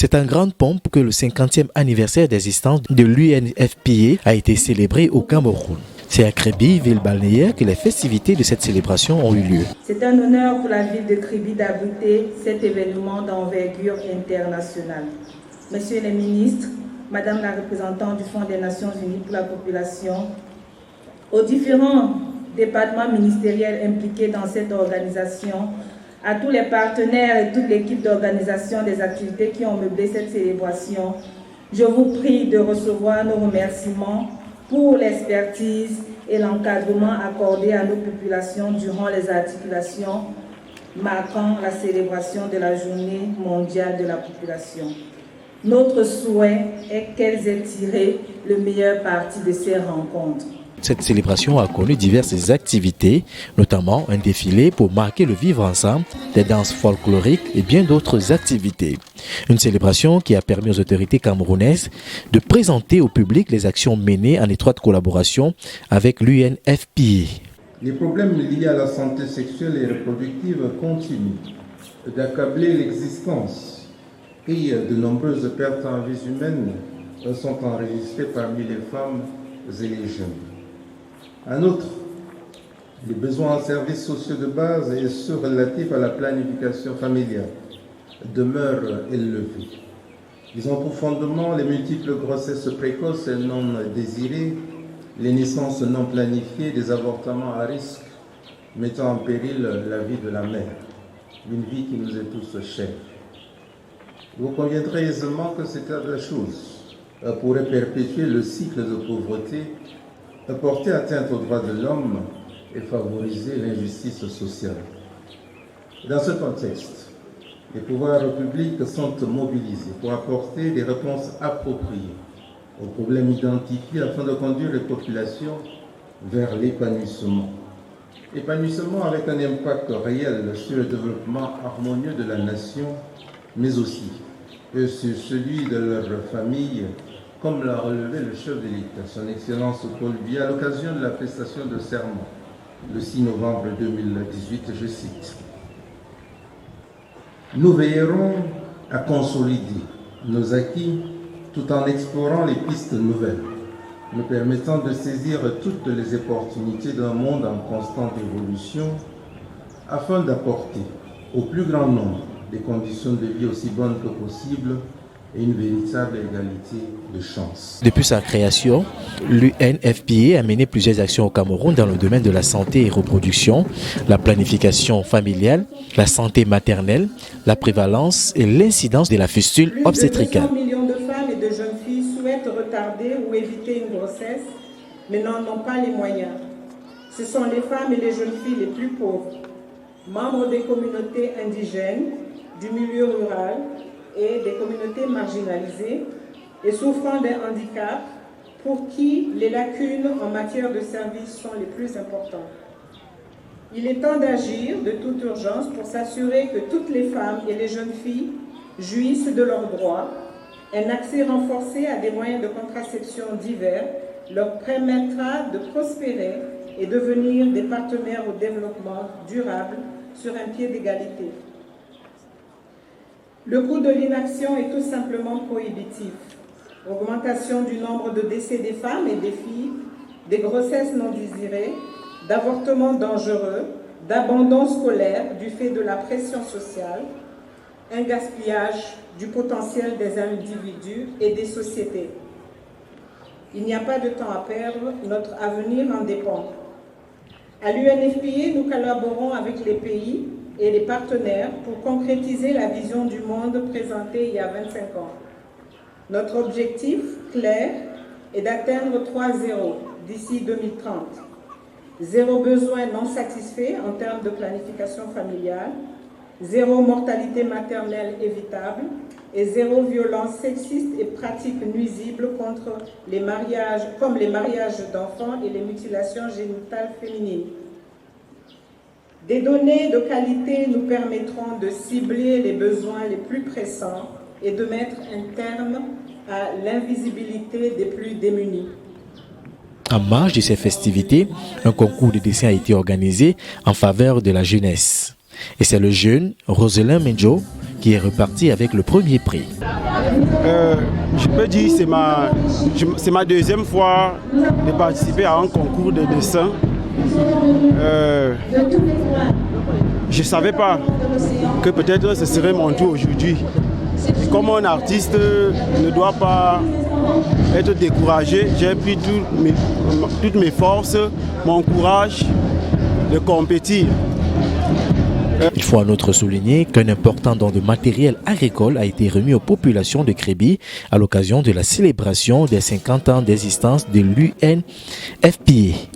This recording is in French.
C'est en grande pompe que le 50e anniversaire d'existence de l'UNFPA a été célébré au Cameroun. C'est à Kribi, ville balnéaire, que les festivités de cette célébration ont eu lieu. C'est un honneur pour la ville de Kribi d'abriter cet événement d'envergure internationale. Messieurs les ministres, Madame la représentante du Fonds des Nations Unies pour la population, aux différents départements ministériels impliqués dans cette organisation, à tous les partenaires et toute l'équipe d'organisation des activités qui ont meublé cette célébration, je vous prie de recevoir nos remerciements pour l'expertise et l'encadrement accordé à nos populations durant les articulations marquant la célébration de la Journée mondiale de la population. Notre souhait est qu'elles aient tiré le meilleur parti de ces rencontres. Cette célébration a connu diverses activités, notamment un défilé pour marquer le vivre ensemble, des danses folkloriques et bien d'autres activités. Une célébration qui a permis aux autorités camerounaises de présenter au public les actions menées en étroite collaboration avec l'UNFPA. Les problèmes liés à la santé sexuelle et reproductive continuent d'accabler l'existence et de nombreuses pertes en vies humaines sont enregistrées parmi les femmes et les jeunes. En outre, les besoins en services sociaux de base et ceux relatifs à la planification familiale demeurent élevés. Ils ont pour fondement les multiples grossesses précoces et non désirées, les naissances non planifiées, des avortements à risque, mettant en péril la vie de la mère, une vie qui nous est tous chère. Vous conviendrez aisément que cet état de choses pourrait perpétuer le cycle de pauvreté, porter atteinte aux droits de l'homme et favoriser l'injustice sociale. Dans ce contexte, les pouvoirs publics sont mobilisés pour apporter des réponses appropriées aux problèmes identifiés afin de conduire les populations vers l'épanouissement. Épanouissement avec un impact réel sur le développement harmonieux de la nation, mais aussi sur celui de leur famille, comme l'a relevé le chef de l'État, son Excellence Paul Biya, à l'occasion de la prestation de serment le 6 novembre 2018, je cite. Nous veillerons à consolider nos acquis tout en explorant les pistes nouvelles, nous permettant de saisir toutes les opportunités d'un monde en constante évolution afin d'apporter au plus grand nombre des conditions de vie aussi bonnes que possible et une véritable égalité de chance. Depuis sa création, l'UNFPA a mené plusieurs actions au Cameroun dans le domaine de la santé et reproduction, la planification familiale, la santé maternelle, la prévalence et l'incidence de la fistule obstétricale. Plus de 200 millions de femmes et de jeunes filles souhaitent retarder ou éviter une grossesse, mais n'en ont pas les moyens. Ce sont les femmes et les jeunes filles les plus pauvres, membres des communautés indigènes, du milieu rural, et des communautés marginalisées et souffrant d'un handicap pour qui les lacunes en matière de services sont les plus importantes. Il est temps d'agir de toute urgence pour s'assurer que toutes les femmes et les jeunes filles jouissent de leurs droits. Un accès renforcé à des moyens de contraception divers leur permettra de prospérer et devenir des partenaires au développement durable sur un pied d'égalité. Le coût de l'inaction est tout simplement prohibitif. Augmentation du nombre de décès des femmes et des filles, des grossesses non désirées, d'avortements dangereux, d'abandon scolaire du fait de la pression sociale, un gaspillage du potentiel des individus et des sociétés. Il n'y a pas de temps à perdre, notre avenir en dépend. À l'UNFPA, nous collaborons avec les pays et les partenaires pour concrétiser la vision du monde présentée il y a 25 ans. Notre objectif clair est d'atteindre 3 zéros d'ici 2030. 0 besoin non satisfait en termes de planification familiale, 0 mortalité maternelle évitable et 0 violence sexiste et pratiques nuisibles contre les mariages, comme les mariages d'enfants et les mutilations génitales féminines. Des données de qualité nous permettront de cibler les besoins les plus pressants et de mettre un terme à l'invisibilité des plus démunis. En marge de ces festivités, un concours de dessin a été organisé en faveur de la jeunesse. Et c'est le jeune Roselin Menjo qui est reparti avec le premier prix. Je peux dire que c'est ma deuxième fois de participer à un concours de dessin. Je ne savais pas que peut-être ce serait mon tour aujourd'hui. Comme un artiste ne doit pas être découragé, j'ai pris toutes mes forces, mon courage de compétir. Il faut en outre souligner qu'un important don de matériel agricole a été remis aux populations de Kribi à l'occasion de la célébration des 50 ans d'existence de l'UNFPA.